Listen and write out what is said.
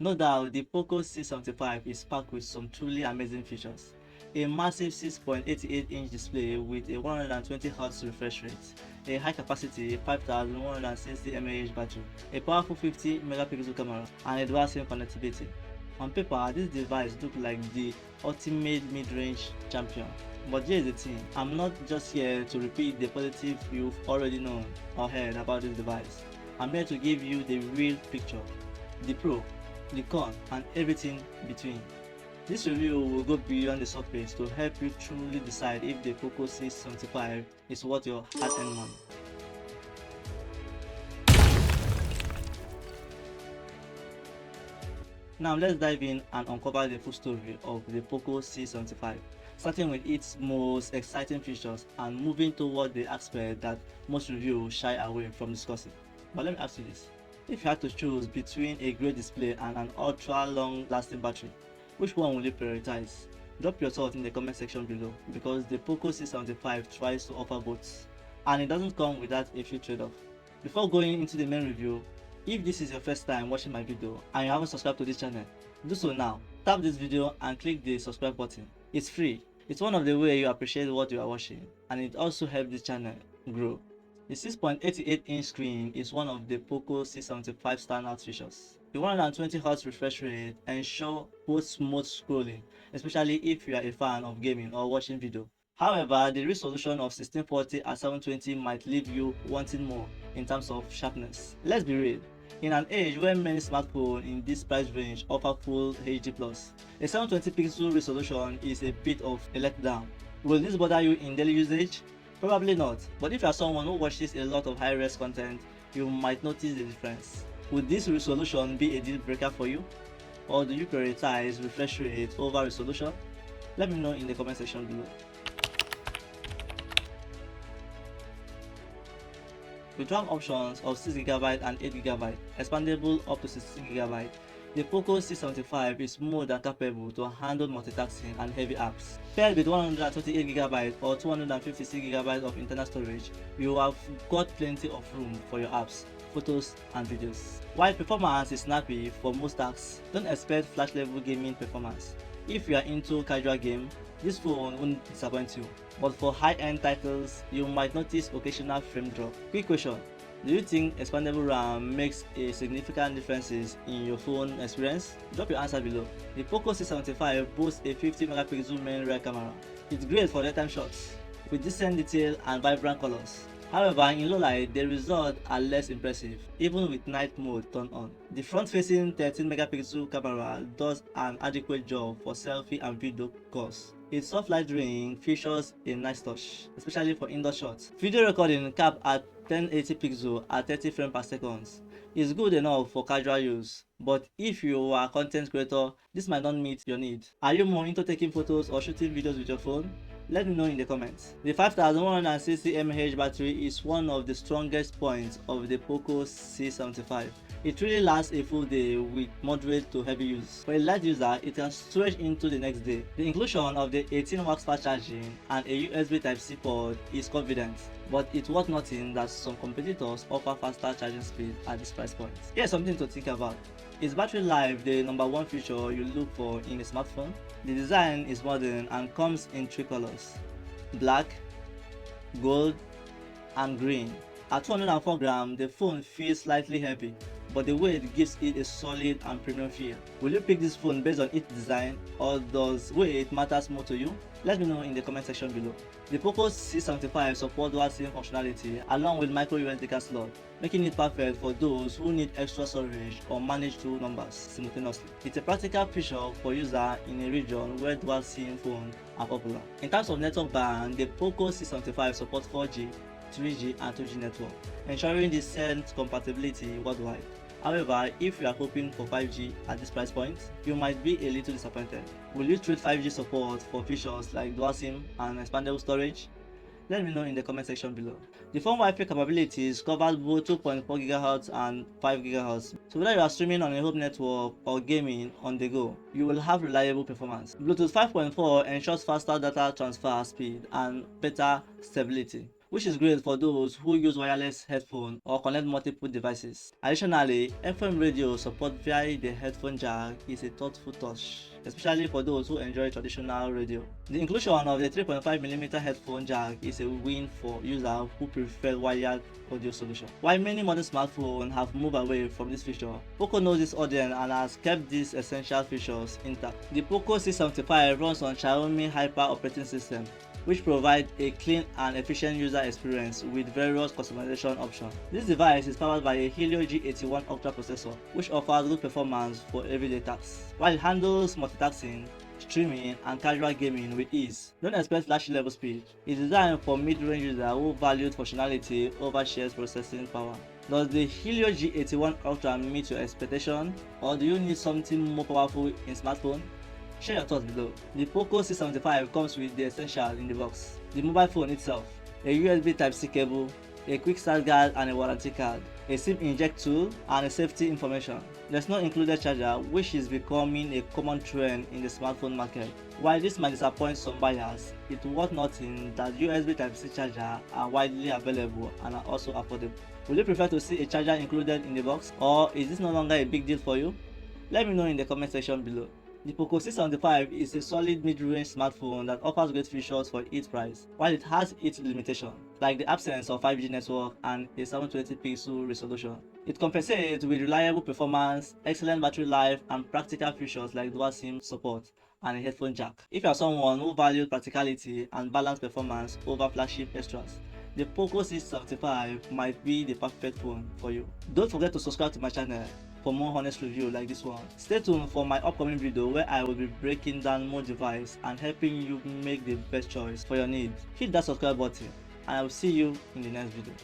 No doubt, the Poco C75 is packed with some truly amazing features. A massive 6.88-inch display with a 120Hz refresh rate, a high-capacity 5160 mAh battery, a powerful 50-megapixel camera, and a dual-SIM connectivity. On paper, this device looks like the ultimate mid-range champion. But here's the thing, I'm not just here to repeat the positive you've already known or heard about this device. I'm here to give you the real picture, the pro, the con, and everything between. This review will go beyond the surface to help you truly decide if the Poco C75 is worth your hard-earned money. Now let's dive in and uncover the full story of the Poco C75, starting with its most exciting features and moving toward the aspect that most reviewers shy away from discussing. But let me ask you this, if you had to choose between a great display and an ultra long lasting battery, which one will you prioritize? Drop your thoughts in the comment section below, because the Poco C75 tries to offer both, and it doesn't come without a few trade-offs. Before going into the main review, if this is your first time watching my video and you haven't subscribed to this channel, do so now. Tap this video and click the subscribe button. It's free. It's one of the ways you appreciate what you are watching, and it also helps this channel grow. The 6.88-inch screen is one of the Poco C75 standout features. The 120Hz refresh rate ensures both smooth scrolling, especially if you are a fan of gaming or watching video. However, the resolution of 1640 at 720 might leave you wanting more in terms of sharpness. Let's be real. In an age where many smartphones in this price range offer full HD+, a 720 pixel resolution is a bit of a letdown. Will this bother you in daily usage? Probably not, but if you are someone who watches a lot of high-res content, you might notice the difference. Would this resolution be a deal breaker for you? Or do you prioritize refresh rate over resolution? Let me know in the comment section below. With RAM options of 6GB and 8GB, expandable up to 16GB, the Poco C75 is more than capable to handle multitasking and heavy apps. Paired with 128GB or 256GB of internal storage, you have got plenty of room for your apps, photos, and videos. While performance is snappy for most tasks, don't expect flash-level gaming performance. If you are into casual game, this phone won't disappoint you, but for high-end titles, you might notice occasional frame drop. Quick question, do you think expandable RAM makes a significant difference in your phone experience? Drop your answer below. The Poco C75 boasts a 50-megapixel main rear camera. It's great for daytime shots, with decent detail and vibrant colors. However, in low light, the results are less impressive, even with night mode turned on. The front-facing 13-megapixel camera does an adequate job for selfie and video calls. Its soft light ring features a nice touch, especially for indoor shots. Video recording capped at 1080 pixels at 30 frames per second is good enough for casual use, but if you are a content creator, this might not meet your need. Are you more into taking photos or shooting videos with your phone? Let me know in the comments. The 5160 mAh battery is one of the strongest points of the Poco C75. It really lasts a full day with moderate to heavy use. For a light user, it can stretch into the next day. The inclusion of the 18W fast charging and a USB Type-C port is convenient, but it's worth noting that some competitors offer faster charging speed at this price point. Here's something to think about. Is battery life the number one feature you look for in a smartphone? The design is modern and comes in 3 colors: black, gold, and green. At 204 grams, the phone feels slightly heavy, but the weight gives it a solid and premium feel. Will you pick this phone based on its design, or does weight matters more to you? Let me know in the comment section below. The Poco C75 supports dual SIM functionality along with micro USB card slot, making it perfect for those who need extra storage or manage 2 numbers simultaneously. It's a practical feature for users in a region where dual SIM phones are popular. In terms of network band, the Poco C75 supports 4G, 3G and 2G network, ensuring decent compatibility worldwide. However, if you are hoping for 5G at this price point, you might be a little disappointed. Will you trade 5G support for features like dual SIM and expandable storage? Let me know in the comment section below. The phone Wi-Fi capabilities covers both 2.4 GHz and 5 GHz. So whether you are streaming on a home network or gaming on the go, you will have reliable performance. Bluetooth 5.4 ensures faster data transfer speed and better stability, which is great for those who use wireless headphones or connect multiple devices. Additionally, FM radio support via the headphone jack is a thoughtful touch, especially for those who enjoy traditional radio. The inclusion of the 3.5mm headphone jack is a win for users who prefer wired audio solution. While many modern smartphones have moved away from this feature, Poco knows this audience and has kept these essential features intact. The Poco C75 runs on Xiaomi Hyper operating system, which provides a clean and efficient user experience with various customization options. This device is powered by a Helio G81 Ultra processor, which offers good performance for everyday tasks, while it handles multitasking, streaming, and casual gaming with ease. Don't expect flashy level speed. It's designed for mid-range users who value functionality over sheer processing power. Does the Helio G81 Ultra meet your expectation, or do you need something more powerful in smartphone? Share your thoughts below. The Poco C75 comes with the essentials in the box: the mobile phone itself, a USB Type-C cable, a quick start guide and a warranty card, a SIM inject tool, and a safety information. There's no included charger, which is becoming a common trend in the smartphone market. While this might disappoint some buyers, it's worth noting that USB Type-C chargers are widely available and are also affordable. Would you prefer to see a charger included in the box, or is this no longer a big deal for you? Let me know in the comment section below. The Poco C75 is a solid mid-range smartphone that offers great features for its price, while it has its limitations, like the absence of 5G network and a 720 pixel resolution. It compensates with reliable performance, excellent battery life, and practical features like dual SIM support and a headphone jack. If you are someone who values practicality and balanced performance over flagship extras, the Poco C75 might be the perfect phone for you. Don't forget to subscribe to my channel for more honest review like this one. Stay tuned for my upcoming video where I will be breaking down more devices and helping you make the best choice for your needs. Hit that subscribe button and I will see you in the next video.